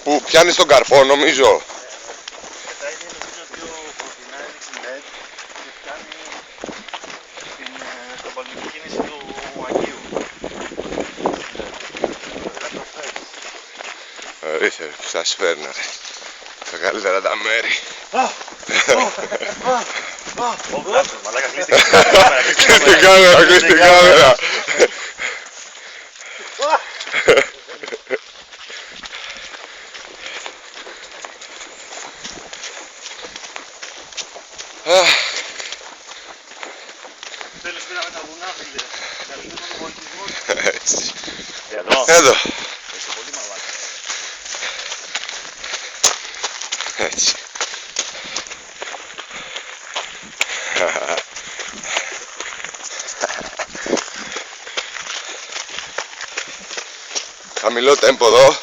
Που πιάνεις τον καρπό νομίζω. Μετά είναι νομίζω πιο φωτεινά, έδειξε LED και πιάνει την παλμική κίνηση του Αγίου. Ορίστε που σας φέρνω ρε. Τα καλύτερα τα μέρη. Μαλάκα, κλείστε την κάμερα. Κλείς την κάμερα, κλείς την κάμερα. Τέλος πήραμε τα βουνά, φίλε. Καλύπτουμε τον πολιτισμό. Έτσι. Εδώ. Εδώ. Είστε πολύ μαλάκα. Έτσι. Χαμηλό τέμπο εδώ.